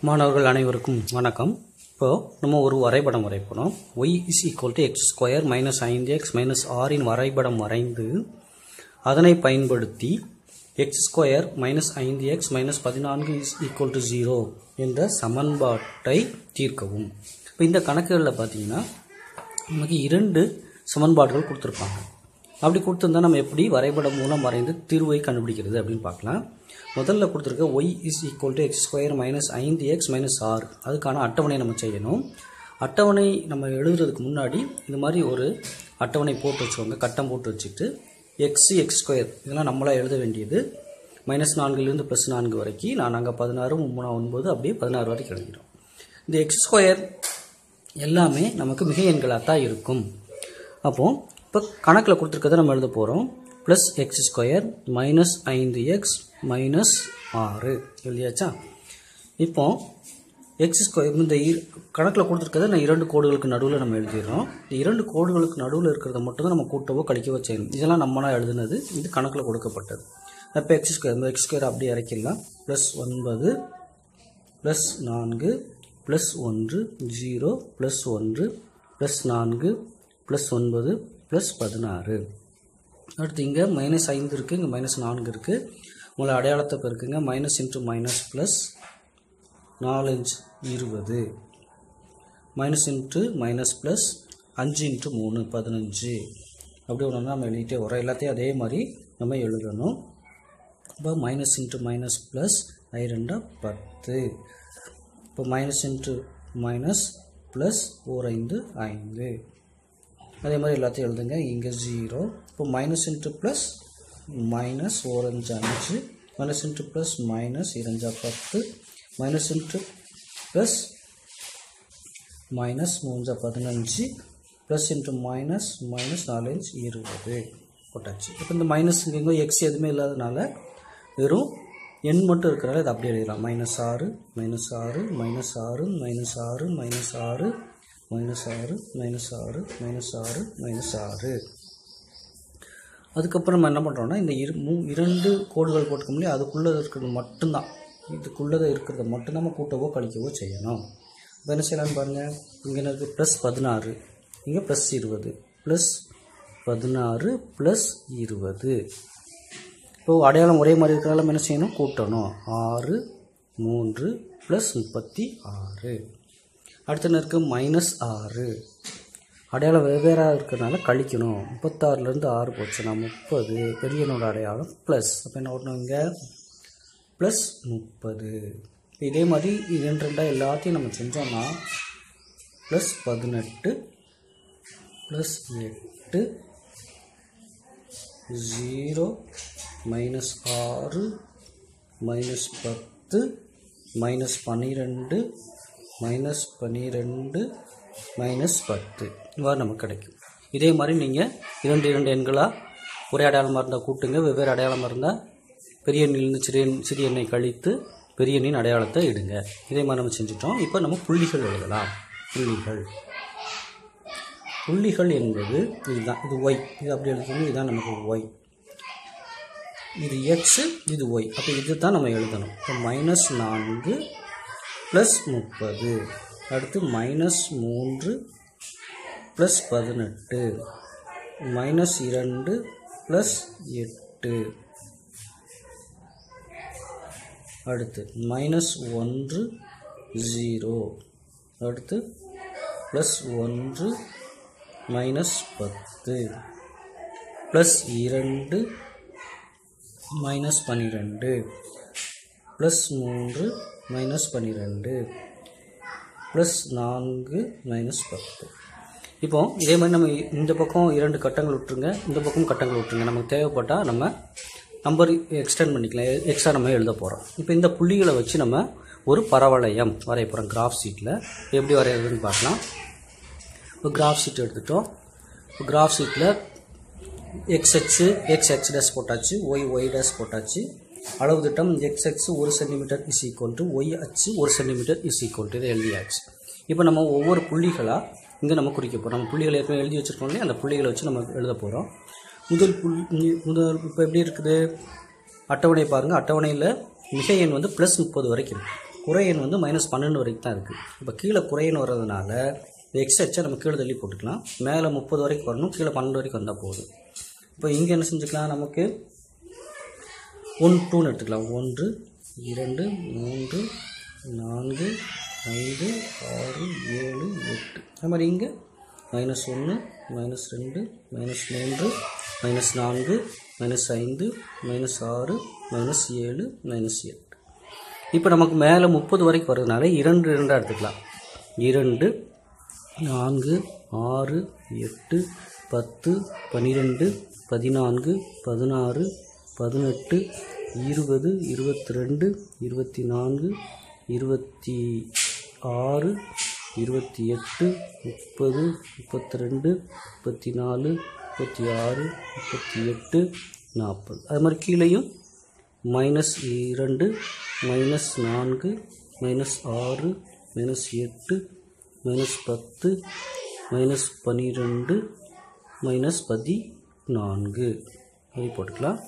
மாணவர்கள் அனைவருக்கும் வணக்கம். இப்போ நம்ம ஒரு வரைபடம் வரைப்போம். y is equal to x square minus 5x minus r இன் வரைபடம் வரைந்து அதனை பயன்படுத்தி x square minus 5x minus 14 is equal to 0 என்ற சமன்பாட்டை தீர்க்கவும். இப்போ இந்த கணக்குகளில் பார்த்தீங்கன்னா நமக்கு இரண்டு சமன்பாடுகள் கொடுத்துருப்பாங்க. அப்படி கொடுத்துருந்தா நம்ம எப்படி வரைபடம் மூலம் வரைந்து தீர்வை கண்டுபிடிக்கிறது அப்படின்னு பார்க்கலாம். முதல்ல கொடுத்துருக்க y is equal to x square minus 5x minus r அதுக்கான அட்டவணை நம்ம செய்யணும். அட்டவணை நம்ம எழுதுறதுக்கு முன்னாடி இந்த மாதிரி ஒரு அட்டவணை போட்டு வச்சுக்கோங்க. கட்டம் போட்டு வச்சுட்டு x ஸ்கொயர் இதெல்லாம் நம்மளாக எழுத வேண்டியது -4லிருந்து +4 வரைக்கும். நான் அங்கே 16 3 9 அப்படியே 16 வரைக்கும் எழுதிடும். இந்த x ஸ்கொயர் எல்லாமே நமக்கு மிக எண்களாக தான் இருக்கும். அப்போ இப்போ கணக்கில் கொடுத்துருக்கதை நம்ம எழுத போகிறோம். +x square -5x -6 எழுதியாச்சா? இப்போ x ஸ்கொயர் இந்த கணக்கில் கொடுத்துருக்கதை நான் இரண்டு கோடுகளுக்கு நடுவில் நம்ம எழுதிடுறோம். இந்த இரண்டு கோடுகளுக்கு நடுவில் இருக்கிறத மட்டும் தான் நம்ம கூட்டவோ கழிக்கவோ செய்யணும். இதெல்லாம் நம்மளா எழுதுனது, இது கணக்கில் கொடுக்கப்பட்டது. இப்போ x ஸ்கொயர் அப்படியே இறக்கிடலாம். +9 +4 +1 0 +1 +4 +9 +16. அடுத்து இங்கே -5 இருக்குது, இங்கே -4 இருக்குது. உங்களை அடையாளத்தை பெருக்குங்க. -× +, 4 × 20 -× +, 5 × 3 15. அப்படி ஒன்று நம்ம எழுதிட்டே வரோம். எல்லாத்தையும் அதே மாதிரி நம்ம எழுதணும். இப்போ -× +, I 2 10. இப்போ -× +, 4 5 5. அதே மாதிரி எல்லாத்தையும் எழுதுங்க. இங்கே 0. இப்போ -× +, -4 5 5 -× +, -2 10 -× +, -3 15 +× -4 20 போட்டாச்சு. இப்போ இந்த மைனஸ் இங்கே எக்ஸ் எதுவுமே இல்லாதனால வெறும் எண் மட்டும் இருக்கிறனால இதை அப்படியே எழுதலாம். -6 -6 -6 -6 -6 -6 -6 அதுக்கப்புறம் நம்ம என்ன பண்ணுறோம்னா இந்த இரண்டு கோடுகள் போட்டுக்க முடியும். அதுக்குள்ளே இருக்கிறது மட்டும்தான், இதுக்குள்ளே இருக்கிறத மட்டும் நம்ம கூட்டவோ கழிக்கவோ செய்யணும். இப்போ என்ன செய்யலாம்னு பாருங்கள். இங்கே இருக்குது +16, இங்கே +20 +16 +20. இப்போது அடையாளம் ஒரே மாதிரி இருக்கிறதால நம்ம என்ன செய்யணும், கூட்டணும். 6 3 +36. அடுத்து என்ன இருக்குது, -6. அடையாளம் வெவ்வேறாக இருக்கிறதுனால கழிக்கணும். 36லேருந்து 6 போச்சுன்னா 30. பெரியனோட அடையாளம் ப்ளஸ். அப்போ என்ன வரணும், இங்கே +30. இதே மாதிரி 2 எல்லாத்தையும் நம்ம செஞ்சோம்னா +18 +8 0 -6 -10 -12 -10 இவ்வாறு நமக்கு கிடைக்கும். இதே மாதிரி நீங்கள் இரண்டு எண்களாக ஒரே அடையாளமாக இருந்தால் கூட்டுங்க, வெவ்வேறு அடையாளமாக இருந்தால் பெரிய எண்ணிலிருந்து சிறிய எண்ணை கழித்து பெரிய எண்ணின் அடையாளத்தை இடுங்க. இதே மாதிரி நம்ம செஞ்சுட்டோம். இப்போ நம்ம புள்ளிகள் எழுதலாம். புள்ளிகள் என்பது இதுதான். இது ஒய், இது அப்படி எழுதணும். இதுதான் நமக்கு ஒய், இது எக்ஸ், இது ஒய். அப்போ இது தான் நம்ம எழுதணும். இப்போ -4 +30. அடுத்து -3 +18 -2 +8. அடுத்து -1 0. அடுத்து +1 -10 +2 -12 +3 -12 +4 -10. இப்போ இதே மாதிரி நம்ம இந்த பக்கம் 2 கட்டங்கள் விட்டுருங்க, இந்த பக்கம் கட்டங்கள் விட்டுருங்க. நமக்கு தேவைப்பட்டால் நம்ம நம்பர் எக்ஸ்டெண்ட் பண்ணிக்கலாம். எக்ஸ்ட்ரா நம்ம எழுத போகிறோம். இப்போ இந்த புள்ளிகளை வச்சு நம்ம ஒரு பரவளையம் வரைய போகிறோம். கிராஃப் ஷீட்டில் எப்படி வரைகிறதுன்னு பார்க்கலாம். இப்போ கிராஃப் ஷீட் எடுத்துட்டோம். இப்போ கிராஃப் ஷீட்டில் x போட்டாச்சு, y போட்டாச்சு. அளவு திட்டம் x 1 cm = y அச்சு 1 cm = இதை எழுதியாச்சு. இப்போ நம்ம ஒவ்வொரு புள்ளிகளாக இங்கே நம்ம குறிக்க போகிறோம். நம்ம புள்ளிகளை ஏற்கனவே எழுதி வச்சுருக்கோம் இல்லையா, அந்த புள்ளிகளை வச்சு நம்ம எழுத போகிறோம். முதல் இப்போ எப்படி இருக்குது, அட்டவணை பாருங்கள். அட்டவணையில் மிகை எண் வந்து +30 வரைக்கும் இருக்குது. குறையன் வந்து -12 வரைக்கும் தான் இருக்குது. இப்போ கீழே குறையன் வர்றதுனால எக்ஸ் அச்சை நம்ம கீழே தள்ளி போட்டுக்கலாம். மேலே 30 வரைக்கும் வரணும், கீழே 12 வரைக்கும் வந்தால் போதும். இப்போ இங்கே என்ன செஞ்சுக்கலாம், நமக்கு 1 2ன்னு எடுத்துக்கலாம். 1 2 3 4 5 6 7 8. அது மாதிரி இங்கே -1 -2 -3 -4 -5 -6 -7 -8. இப்போ நமக்கு மேலே 30 வரைக்கும் வர்றதுனால 2 2 எடுத்துக்கலாம். 2 4 6 8 10 12 14 16 18 20 22 24 26 28 30 32 34 36 38 40. அது மாதிரி கீழேயும் -2 -4 -6 -8 -10 -12 -14 அப்படி போட்டுக்கலாம்.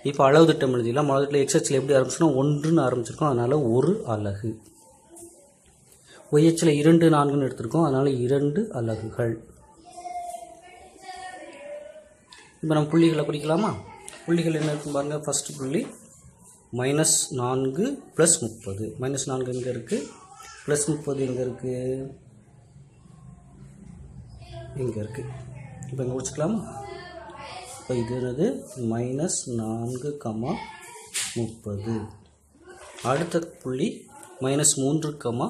இப்போ அளவு திட்டம் எழுதிக்கலாம். முதல் திட்டம் எக்ஸ்ஹெச்சில் எப்படி ஆரம்பிச்சோன்னா 1ன்னு ஆரம்பிச்சிருக்கோம், அதனால் 1 அலகு. ஒய்ஹெச்சில் 2 4ன்னு எடுத்திருக்கோம், அதனால் 2 அலகுகள். இப்போ நம்ம புள்ளிகளை குறிக்கலாமா? புள்ளிகள் என்ன இருக்குன்னு பாருங்கள். ஃபஸ்ட்டு புள்ளி -4 + 30. -4 எங்கே இருக்குது, +30 எங்கே இருக்குது, இங்கே இருக்குது. இப்போ இங்கே முடிச்சுக்கலாமா? இப்போ இது என்னது, -4, -30. அடுத்த புள்ளி -3, -18.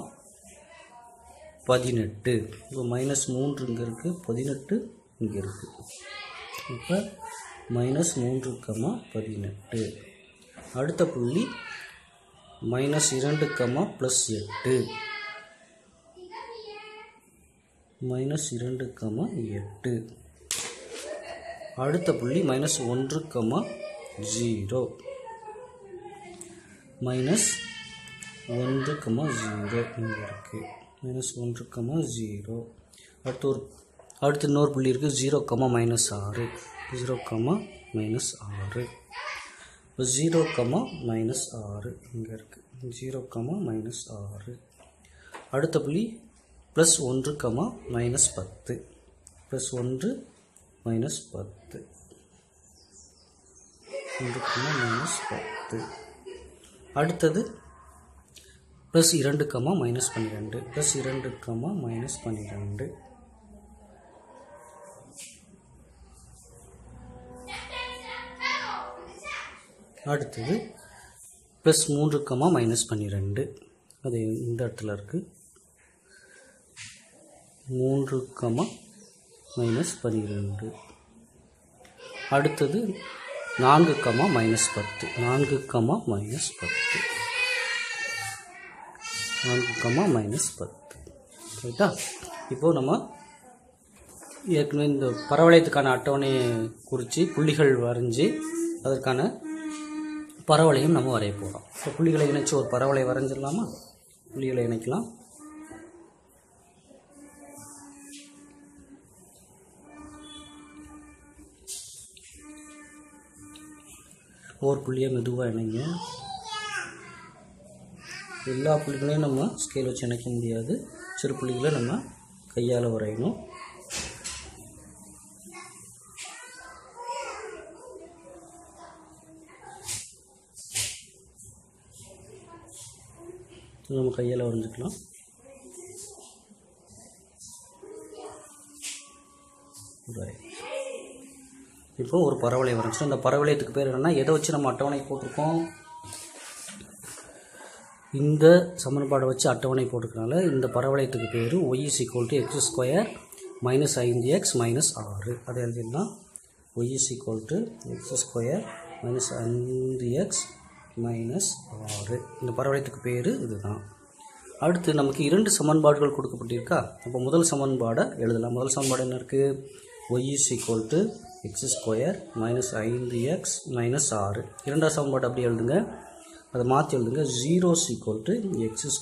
இப்போ -3 இங்கே இருக்குது, 18 இங்கே இருக்குது. இப்போ -3, -18. அடுத்த புள்ளி -2, +8. -2, -8. அடுத்த புள்ளி -1, 0. -1, 0 இங்கே இருக்குது. -1, 0. அடுத்து இன்னொரு புள்ளி இருக்குது, 0, -6. 0, -6. இப்போ 0, -6 இங்கே இருக்குது. 0, -6. அடுத்த புள்ளி +1, -10. +1, -10. 1, -10. அடுத்தது +2, -12. +2, -12. அடுத்தது +3, -12. அது இந்த இடத்துல இருக்குது. 3, -12. அடுத்தது 4, -10. 4, -10. 4, -10. ரைட்டா? இப்போது நம்ம ஏற்கனவே இந்த பரவளையத்துக்கான அட்டவணையை குறித்து புள்ளிகள் வரைஞ்சி அதற்கான பரவளையம் நம்ம வரைய போகிறோம். இப்போ புள்ளிகளை இணைச்சி ஒரு பரவளை வரைஞ்சிடலாமா? புள்ளிகளை இணைக்கலாம். ஒரு புள்ளியை மெதுவாக இணைங்க. எல்லா புள்ளிகளையும் நம்ம ஸ்கேல் வச்சு இணைக்க முடியாது. சிறு புள்ளிகளை நம்ம கையால் வரையணும். நம்ம கையால் வரைஞ்சிக்கலாம். இப்போ ஒரு பரவளை வரைஞ்சிட்டோம். இந்த பரவளையத்துக்கு பேர் என்னென்னா, எதை வச்சு நம்ம அட்டவணை போட்டிருக்கோம், இந்த சமன்பாடை வச்சு அட்டவணை போட்டிருக்கனால இந்த பரவளையத்துக்கு பேர் y = x² - 5x - 6. அதை எழுதிடலாம். y = x² - 5x - 6. இந்த பரவளையத்துக்கு பேர் இதுதான். அடுத்து நமக்கு 2 சமன்பாடுகள் கொடுக்கப்பட்டிருக்கா. அப்போ முதல் சமன்பாடை எழுதலாம். முதல் சமன்பாடு என்ன இருக்குது, y = x² - 5x - 6. இரண்டாவது சமன்பாடு அப்படி எழுதுங்க, அதை மாற்றி எழுதுங்க. 0 = x² - 5x -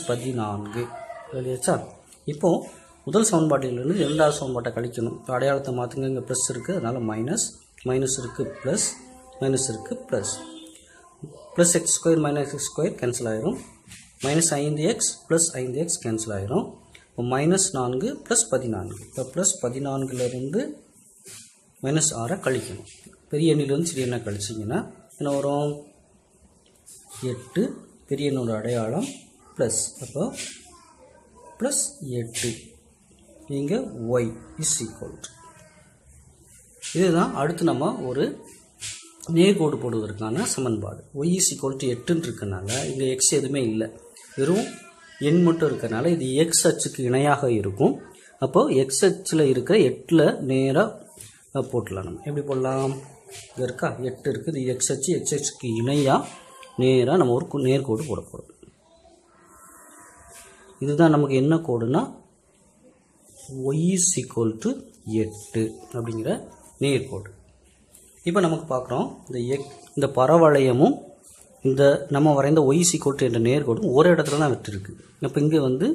14. எழுதியாச்சா? இப்போது முதல் சமன்பாட்டிலிருந்து இரண்டாவது சமன்பாட்டை கழிக்கணும். இப்போ அடையாளத்தை மாற்றுங்க, இங்கே ப்ளஸ் இருக்குது, அதனால் மைனஸ் இருக்குது ப்ளஸ் மைனஸ் இருக்குது plus x square minus x square cancel ஆயிரும். Minus 5x plus 5x cancel ஆயிரும். இப்போ மைனஸ் 4 ப்ளஸ் 14. இப்போ ப்ளஸ் 14லேருந்து மைனஸ் 6 கழிக்கணும். பெரிய எண்ணிலேருந்து சிறிய எண்ணை கழிச்சிங்கன்னா என்ன வரும்? 8 பெரிய எண்ணோட அடையாளம் ப்ளஸ். அப்போ ப்ளஸ் 8 இங்கே y இஸ் ஈக்குவல் டு. இதுதான் அடுத்து நம்ம ஒரு நேர்கோடு போடுவதற்கான சமன்பாடு. y இஸ் ஈக்குவல் டு 8ன்னு இருக்கனால இங்கே x எதுவுமே இல்லை, வெறும் எண் மட்டும் இருக்கனால இது x அச்சுக்கு இணையாக இருக்கும். அப்போது x அச்சில் இருக்கிற 8ல் நேராக போட்டலாம். நம்ம எப்படி போடலாம்? இங்கே இருக்கா 8 இருக்குது, இது x அச்சு, x அச்சுக்கு இணையாக நேராக நம்ம ஒரு நேர்கோடு போட போகிறோம். இதுதான் நமக்கு என்ன கோடுனா y is equal to 8 அப்படிங்கிற நேர்கோடு. இப்போ நமக்கு பார்க்குறோம் இந்த பரவளையமும் இந்த நம்ம வரைந்த y is equal to என்ற நேர்கோடும் ஒரு இடத்துல தான் வெட்டிருக்கு. அப்போ இங்கே வந்து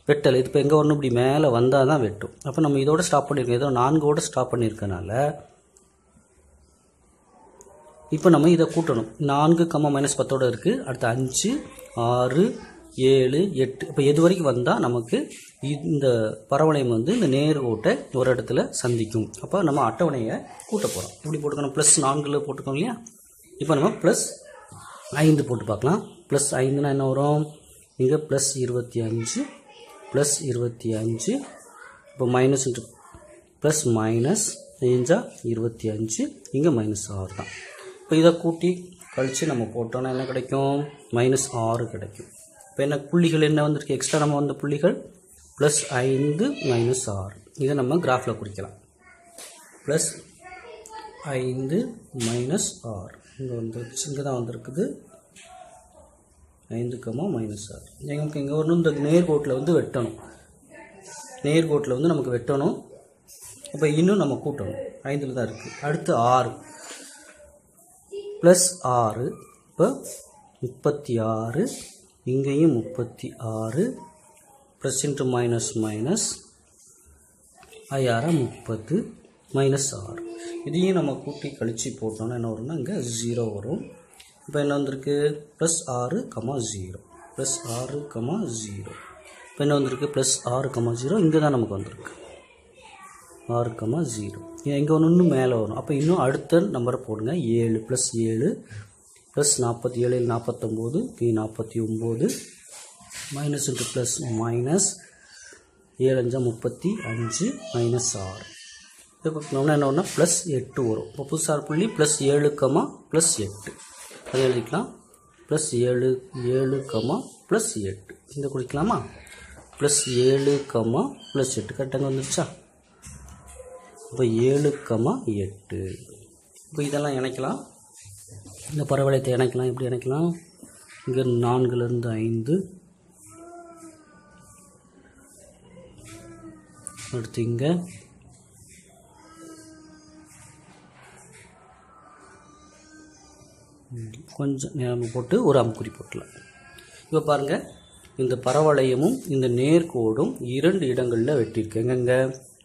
வெட்டலை. இது இப்போ எங்கே வரணும்? இப்படி மேலே வந்தால் தான் வெட்டும். அப்போ நம்ம இதோட ஸ்டாப் பண்ணியிருக்கோம், ஏதோ 4ஓட ஸ்டாப் பண்ணியிருக்கனால இப்போ நம்ம இதை கூட்டணும். 4 -10 இருக்குது. அடுத்து 5 6 7 8. இப்போ எது வரைக்கும் வந்தால் நமக்கு இந்த பரவளையம் வந்து இந்த நேர்கோட்டை ஒரு இடத்துல சந்திக்கும். அப்போ நம்ம அட்டவணையை கூட்ட போகிறோம். இப்படி போட்டுக்கணும். ப்ளஸ் 4 போட்டுக்கோம் இல்லையா? இப்போ நம்ம ப்ளஸ் 5 போட்டு பார்க்கலாம். ப்ளஸ் 5னா என்ன வரும்? இங்கே ப்ளஸ் 25 ப்ளஸ் 25. இப்போ மைனஸ் ப்ளஸ் மைனஸ் 5 25, இங்கே மைனஸ் 6 தான். இப்போ இதை கூட்டி கழித்து நம்ம போட்டோன்னா என்ன கிடைக்கும்? மைனஸ் 6 கிடைக்கும். இப்போ என்ன புள்ளிகள் என்ன வந்திருக்கு? எக்ஸ்ட்ரா நம்ம வந்த புள்ளிகள் ப்ளஸ் 5 மைனஸ் 6. இதை நம்ம கிராஃபில் குறிக்கலாம். ப்ளஸ் 5 மைனஸ் 6 இங்கே வந்துருச்சு, இங்கே தான் வந்திருக்குது 5, மைனஸ் 6. நமக்கு இங்கே வரணும், இந்த நேர்கோட்டில் வந்து வெட்டணும். நேர்கோட்டில் வந்து நமக்கு வெட்டணும். இப்போ இன்னும் நம்ம கூட்டணும். 5ல் தான் இருக்குது. அடுத்து 6 ப்ளஸ் 6. இப்போ 36, இங்கேயும் 36 plus into minus minus 6 30 minus 6. இதையும் நம்ம கூட்டி கழித்து போட்டோம்னா என்ன வரும்னா இங்கே 0 வரும். இப்போ என்ன வந்திருக்கு? Plus 6, 0 plus 6, 0. இப்போ என்ன வந்திருக்கு? ப்ளஸ் 6, 0. இங்கே தான் நமக்கு வந்திருக்கு 6, 0. இங்கே ஒன்று மேலே வரும். அப்போ இன்னும் அடுத்த நம்பரை போடுங்க. 7 plus 7 plus 47 49 49 minus into plus minus 7 5 35 minus 6. இப்போ என்ன ஒன்றா ப்ளஸ் 8 வரும். இப்போ புதுசாக புள்ளி ப்ளஸ் 7, ப்ளஸ் 8 அதை எழுதிக்கலாம். ப்ளஸ் 7 ப்ளஸ் 8 இங்கே குறிக்கலாமா? ப்ளஸ் 7, ப்ளஸ் 8 கரெக்டாக வந்துருச்சா? இப்போ 7, 8. இப்போ இதெல்லாம் இணைக்கலாம். இந்த பரவளையத்தை இணைக்கலாம். எப்படி இணைக்கலாம்? இங்கே 4லேருந்து 5, அடுத்து இங்கே கொஞ்சம் நேரம் போட்டு ஒரு அம்புக்குறி போட்டலாம். இப்போ பாருங்கள், இந்த பரவளையமும் இந்த நேர்கோடும் 2 இடங்களில் வெட்டியிருக்கு. எங்கெங்கே?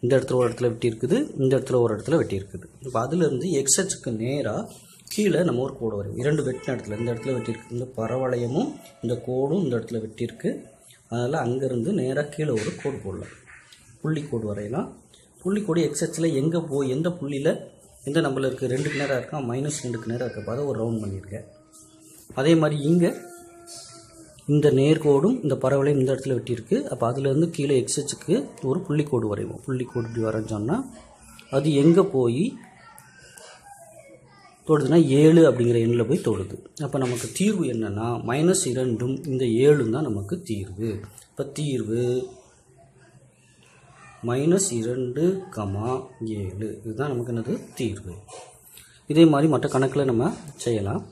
இந்த இடத்துல ஒரு இடத்துல வெட்டியிருக்குது, இந்த இடத்துல ஒரு இடத்துல வெட்டியிருக்குது. இப்போ அதிலிருந்து எக்ஸ் அச்சுக்கு நேராக கீழே நம்ம ஒரு கோடு வரையும். 2 வெட்டின இடத்துல இந்த இடத்துல வெட்டியிருக்கு. இந்த பரவளையமும் இந்த கோடும் இந்த இடத்துல வெட்டியிருக்கு. அதனால் அங்கேருந்து நேராக கீழே ஒரு கோடு போடலாம். புள்ளி கோடு வரையலாம். புள்ளி கோடு எக்ஸ் அச்சில் எங்கே போய் எந்த புள்ளியில் எந்த நம்பரில் இருக்குது? 2க்கு நேராக இருக்கா, -2க்கு நேராக இருக்க பார்த்து ஒரு ரவுண்ட் பண்ணியிருக்கேன். அதே மாதிரி இங்கே இந்த நேர்கோடும் இந்த பரவளையம் இந்த இடத்துல வெட்டியிருக்கு. அப்போ அதிலேருந்து கீழே எக்ஸ் அச்சுக்கு ஒரு புள்ளிக்கோடு வரைவோம். புள்ளிக்கோடு இப்படி வரைஞ்சோன்னா அது எங்கே போய் தொடுதுன்னா 7 அப்படிங்கிற எண்ணில் போய் தொடுது. அப்போ நமக்கு தீர்வு என்னென்னா -2ம் இந்த 7ம் தான் நமக்கு தீர்வு. இப்போ தீர்வு -2, 7 இதுதான் நமக்கு என்னது தீர்வு. இதே மாதிரி மற்ற கணக்கில் நம்ம செய்யலாம்.